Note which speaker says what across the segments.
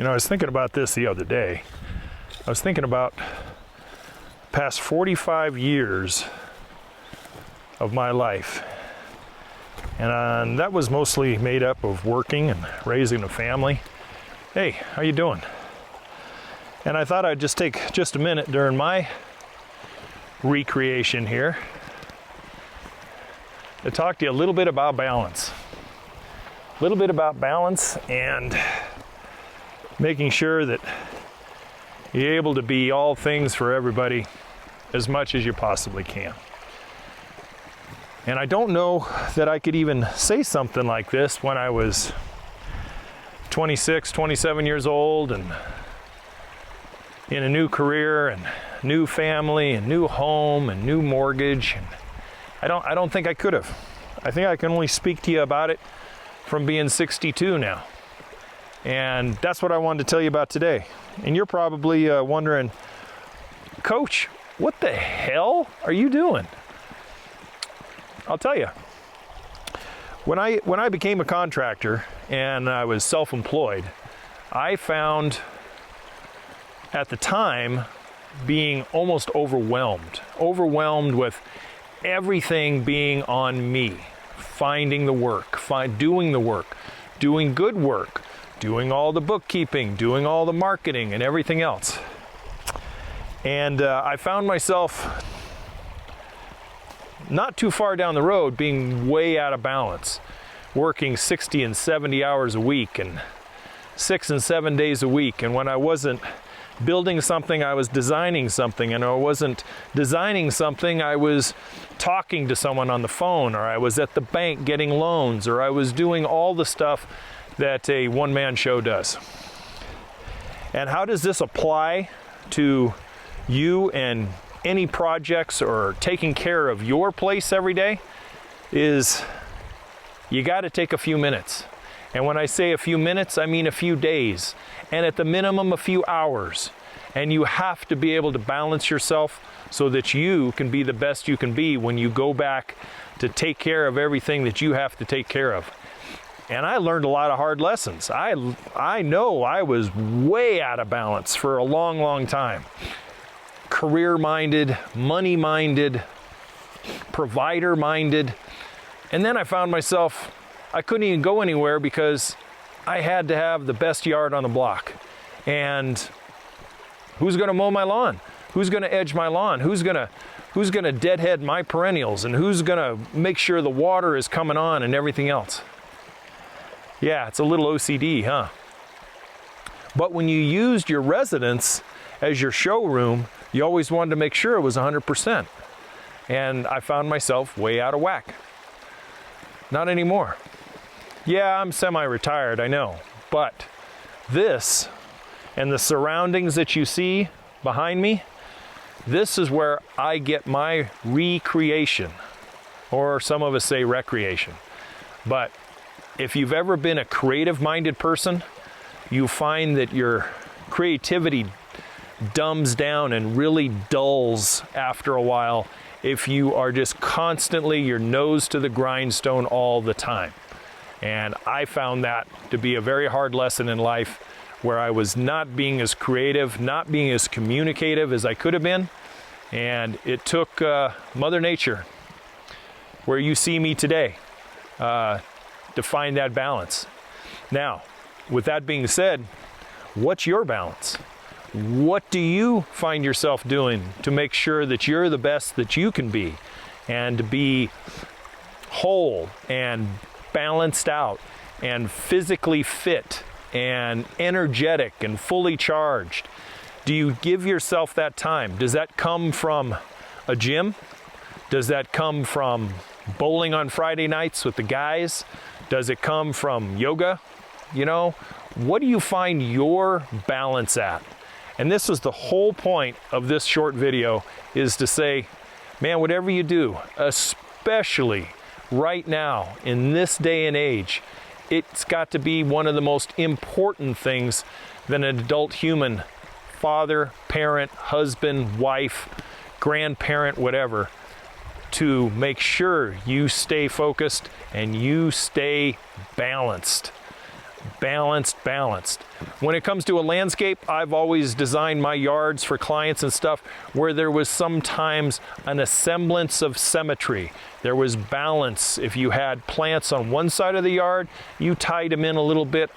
Speaker 1: You know, I was thinking about this the other day. I was thinking about past 45 years of my life. And that was mostly made up of working and raising a family. Hey, how you doing? And I thought I'd just take just a minute during my recreation here to talk to you a little bit about balance. A little bit about balance and making sure that you're able to be all things for everybody as much as you possibly can. And I don't know that I could even say something like this when I was 26, 27 years old and in a new career and new family and new home and new mortgage. And I don't think I could have. I think I can only speak to you about it from being 62 now. And that's what I wanted to tell you about today. And you're probably wondering, Coach, what the hell are you doing? I'll tell you. When I became a contractor and I was self-employed, I found at the time being almost overwhelmed with everything being on me, finding the work, doing the work, doing good work, doing all the bookkeeping, doing all the marketing and everything else. And I found myself not too far down the road being way out of balance, working 60 and 70 hours a week and 6 and 7 days a week. And when I wasn't building something, I was designing something, and I wasn't designing something, I was talking to someone on the phone, or I was at the bank getting loans, or I was doing all the stuff that a one-man show does. And how does this apply to you and any projects or taking care of your place every day? Is you got to take a few minutes. And when I say a few minutes, I mean a few days, and at the minimum a few hours. And you have to be able to balance yourself so that you can be the best you can be when you go back to take care of everything that you have to take care of. And I learned a lot of hard lessons. I know I was way out of balance for a long, long time. Career-minded, money-minded, provider-minded. And then I found myself, I couldn't even go anywhere because I had to have the best yard on the block. And who's gonna mow my lawn? Who's gonna edge my lawn? Who's gonna deadhead my perennials? And who's gonna make sure the water is coming on and everything else? Yeah, it's a little OCD, huh? But when you used your residence as your showroom, you always wanted to make sure it was 100%. And I found myself way out of whack. Not anymore. Yeah, I'm semi-retired, I know. But this and the surroundings that you see behind me, this is where I get my recreation. Or some of us say recreation. But if you've ever been a creative-minded person, you find that your creativity dumbs down and really dulls after a while if you are just constantly your nose to the grindstone all the time. And I found that to be a very hard lesson in life, where I was not being as creative, not being as communicative as I could have been. And it took Mother Nature, where you see me today, to find that balance. Now, with that being said, what's your balance? What do you find yourself doing to make sure that you're the best that you can be, and to be whole and balanced out and physically fit and energetic and fully charged? Do you give yourself that time? Does that come from a gym? Does that come from bowling on Friday nights with the guys? Does it come from yoga? You know, what do you find your balance at? And this is the whole point of this short video, is to say, man, whatever you do, especially right now in this day and age, it's got to be one of the most important things that an adult human, father, parent, husband, wife, grandparent, whatever, to make sure you stay focused and you stay balanced. balanced, balanced. When it comes to a landscape, I've always designed my yards for clients and stuff where there was sometimes an semblance of symmetry. There was balance. If you had plants on one side of the yard, you tied them in a little bit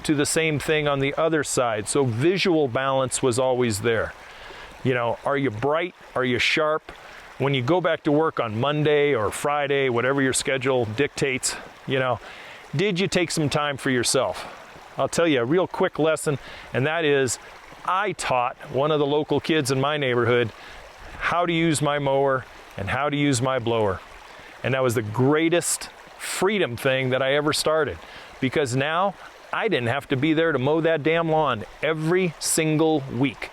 Speaker 1: to the same thing on the other side. So visual balance was always there. You know, are you bright? Are you sharp? When you go back to work on Monday or Friday, whatever your schedule dictates, you know, did you take some time for yourself? I'll tell you a real quick lesson, and that is I taught one of the local kids in my neighborhood how to use my mower and how to use my blower. And that was the greatest freedom thing that I ever started, because now I didn't have to be there to mow that damn lawn every single week.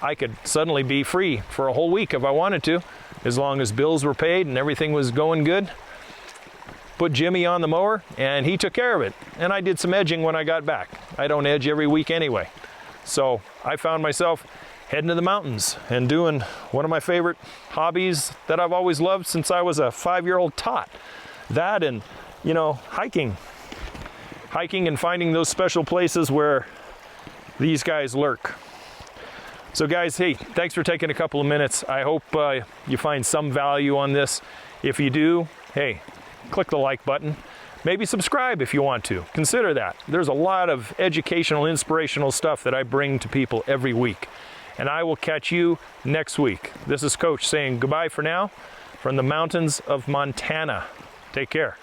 Speaker 1: I could suddenly be free for a whole week if I wanted to, as long as bills were paid and everything was going good. Put Jimmy on the mower and he took care of it. And I did some edging when I got back. I don't edge every week anyway. So I found myself heading to the mountains and doing one of my favorite hobbies that I've always loved since I was a 5-year-old tot. That and, you know, hiking. Hiking and finding those special places where these guys lurk. So guys, hey, thanks for taking a couple of minutes. I hope you find some value on this. If you do, hey, click the like button. Maybe subscribe if you want to. Consider that. There's a lot of educational, inspirational stuff that I bring to people every week. And I will catch you next week. This is Coach saying goodbye for now from the mountains of Montana. Take care.